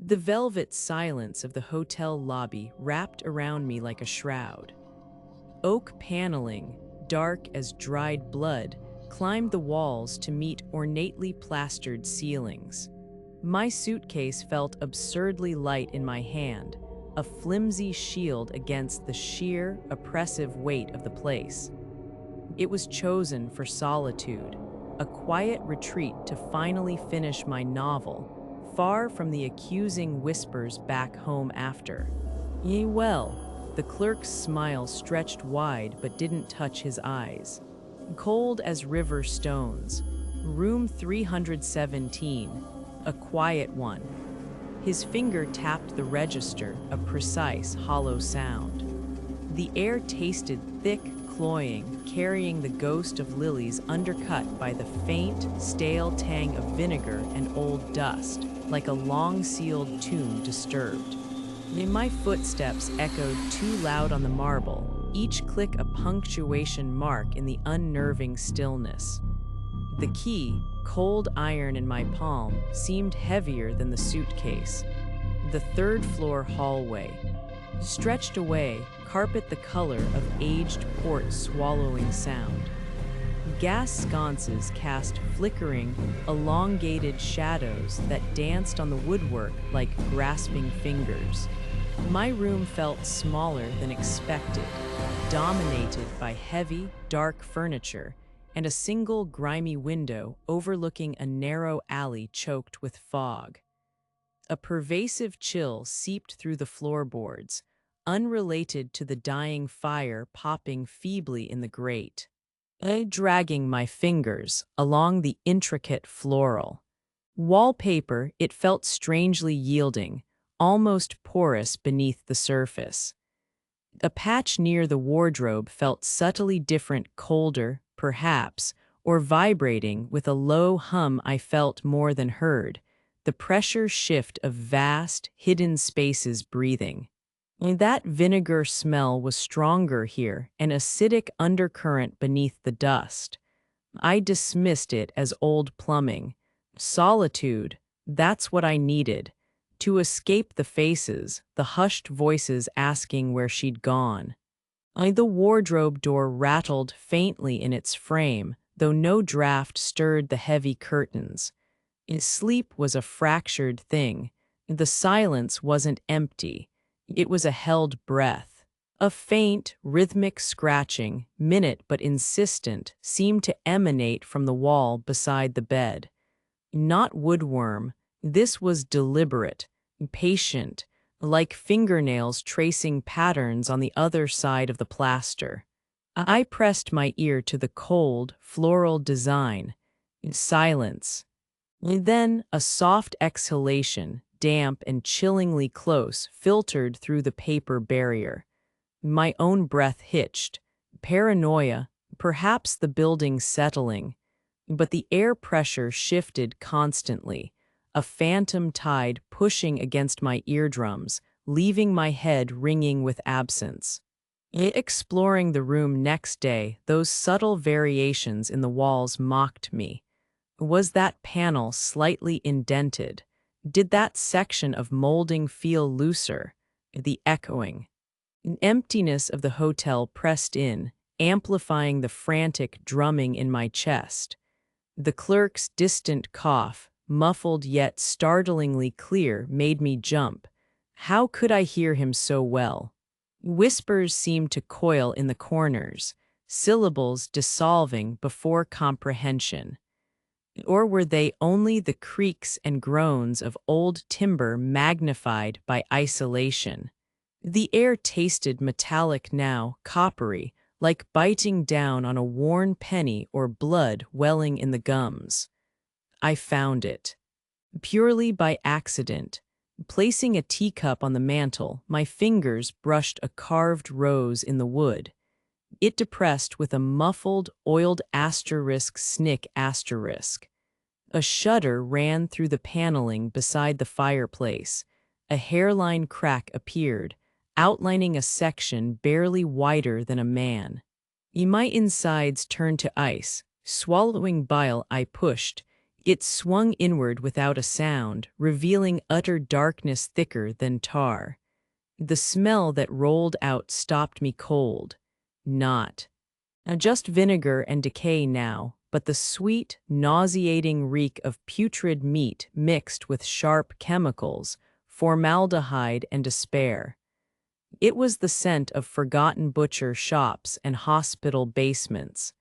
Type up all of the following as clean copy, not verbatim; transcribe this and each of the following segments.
The velvet silence of the hotel lobby wrapped around me like a shroud. Oak paneling, dark as dried blood, climbed the walls to meet ornately plastered ceilings. My suitcase felt absurdly light in my hand, a flimsy shield against the sheer, oppressive weight of the place. It was chosen for solitude, a quiet retreat to finally finish my novel, far from the accusing whispers back home after. Yea, well, the clerk's smile stretched wide but didn't touch his eyes. Cold as river stones, room 317, a quiet one. His finger tapped the register, a precise, hollow sound. The air tasted thick, cloying, carrying the ghost of lilies undercut by the faint, stale tang of vinegar and old dust, like a long-sealed tomb disturbed. My footsteps echoed too loud on the marble, each click a punctuation mark in the unnerving stillness. The key, cold iron in my palm, seemed heavier than the suitcase. The third-floor hallway. Stretched away, carpet the color of aged port swallowing sound. Gas sconces cast flickering, elongated shadows that danced on the woodwork like grasping fingers. My room felt smaller than expected, dominated by heavy, dark furniture and a single grimy window overlooking a narrow alley choked with fog. A pervasive chill seeped through the floorboards, unrelated to the dying fire popping feebly in the grate. Dragging my fingers along the intricate floral wallpaper, it felt strangely yielding, almost porous beneath the surface. A patch near the wardrobe felt subtly different, colder, perhaps, or vibrating with a low hum I felt more than heard, the pressure shift of vast, hidden spaces breathing. That vinegar smell was stronger here, an acidic undercurrent beneath the dust. I dismissed it as old plumbing. Solitude, that's what I needed. To escape the faces, the hushed voices asking where she'd gone. The wardrobe door rattled faintly in its frame, though no draft stirred the heavy curtains. Sleep was a fractured thing. The silence wasn't empty. It was a held breath. A faint, rhythmic scratching, minute but insistent, seemed to emanate from the wall beside the bed. Not woodworm, this was deliberate, patient, like fingernails tracing patterns on the other side of the plaster. I pressed my ear to the cold, floral design. Silence. Then a soft exhalation, damp and chillingly close, filtered through the paper barrier. My own breath hitched. Paranoia, perhaps the building settling. But the air pressure shifted constantly, a phantom tide pushing against my eardrums, leaving my head ringing with absence. Exploring the room next day, those subtle variations in the walls mocked me. Was that panel slightly indented? Did that section of molding feel looser? The echoing. Emptiness of the hotel pressed in, amplifying the frantic drumming in my chest. The clerk's distant cough, muffled yet startlingly clear, made me jump. How could I hear him so well? Whispers seemed to coil in the corners, syllables dissolving before comprehension. Or were they only the creaks and groans of old timber magnified by isolation? The air tasted metallic now, coppery, like biting down on a worn penny or blood welling in the gums. I found it. Purely by accident. Placing a teacup on the mantel, my fingers brushed a carved rose in the wood. It depressed with a muffled, oiled asterisk snick asterisk. A shudder ran through the paneling beside the fireplace. A hairline crack appeared, outlining a section barely wider than a man. My insides turned to ice. Swallowing bile, I pushed, It swung inward without a sound, revealing utter darkness thicker than tar. The smell that rolled out stopped me cold. Not just vinegar and decay now, but the sweet, nauseating reek of putrid meat mixed with sharp chemicals, formaldehyde and despair. It was the scent of forgotten butcher shops and hospital basements.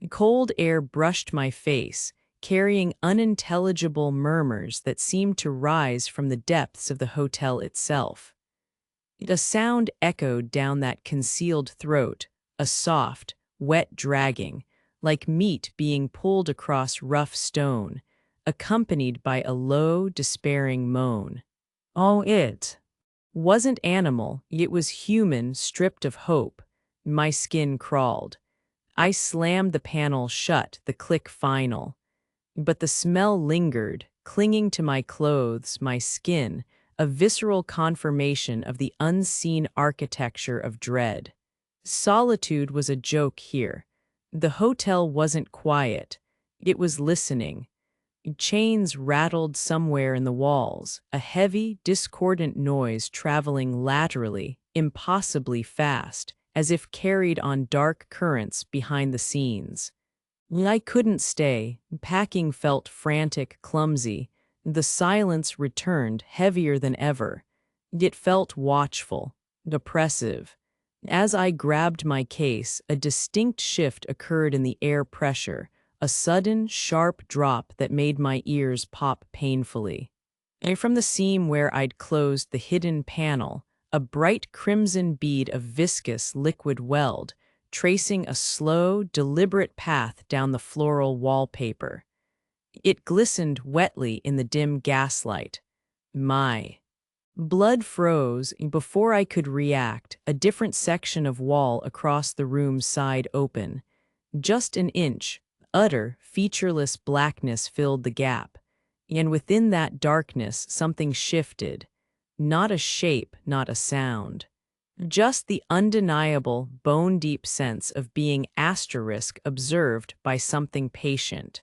Cold air brushed my face, carrying unintelligible murmurs that seemed to rise from the depths of the hotel itself. A sound echoed down that concealed throat, a soft, wet dragging, like meat being pulled across rough stone, accompanied by a low, despairing moan. Oh, it wasn't animal, it was human, stripped of hope. My skin crawled. I slammed the panel shut, the click final. But the smell lingered, clinging to my clothes, my skin, a visceral confirmation of the unseen architecture of dread. Solitude was a joke here. The hotel wasn't quiet. It was listening. Chains rattled somewhere in the walls, a heavy, discordant noise traveling laterally, impossibly fast, as if carried on dark currents behind the scenes. I couldn't stay. Packing felt frantic, clumsy. The silence returned, heavier than ever. It felt watchful, oppressive. As I grabbed my case, a distinct shift occurred in the air pressure, a sudden, sharp drop that made my ears pop painfully. And from the seam where I'd closed the hidden panel, a bright crimson bead of viscous liquid welled, tracing a slow, deliberate path down the floral wallpaper. It glistened wetly in the dim gaslight. My blood froze before I could react. A different section of wall across the room sighed open. Just an inch, utter, featureless blackness filled the gap. And within that darkness, something shifted. Not a shape, not a sound. Just the undeniable, bone-deep sense of being observed by something patient.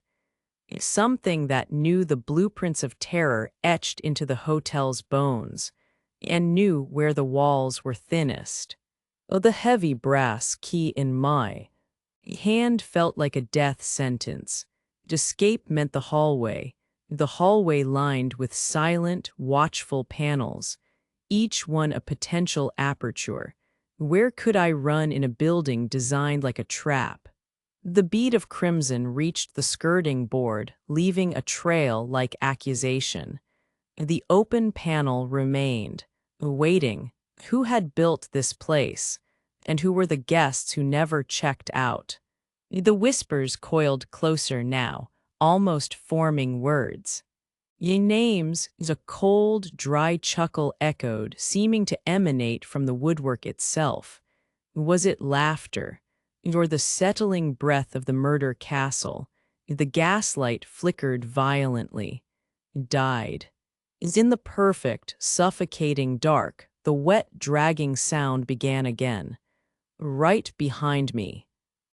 Something that knew the blueprints of terror etched into the hotel's bones, and knew where the walls were thinnest. Oh, the heavy brass key in my hand felt like a death sentence. To escape meant the hallway lined with silent, watchful panels, each one a potential aperture. Where could I run in a building designed like a trap? The bead of crimson reached the skirting board, leaving a trail like accusation. The open panel remained, waiting. Who had built this place? And who were the guests who never checked out? The whispers coiled closer now, almost forming words. Ye names, a cold, dry chuckle echoed, seeming to emanate from the woodwork itself. Was it laughter, or the settling breath of the murder castle? The gaslight flickered violently. Died. In the perfect, suffocating dark, the wet, dragging sound began again. Right behind me.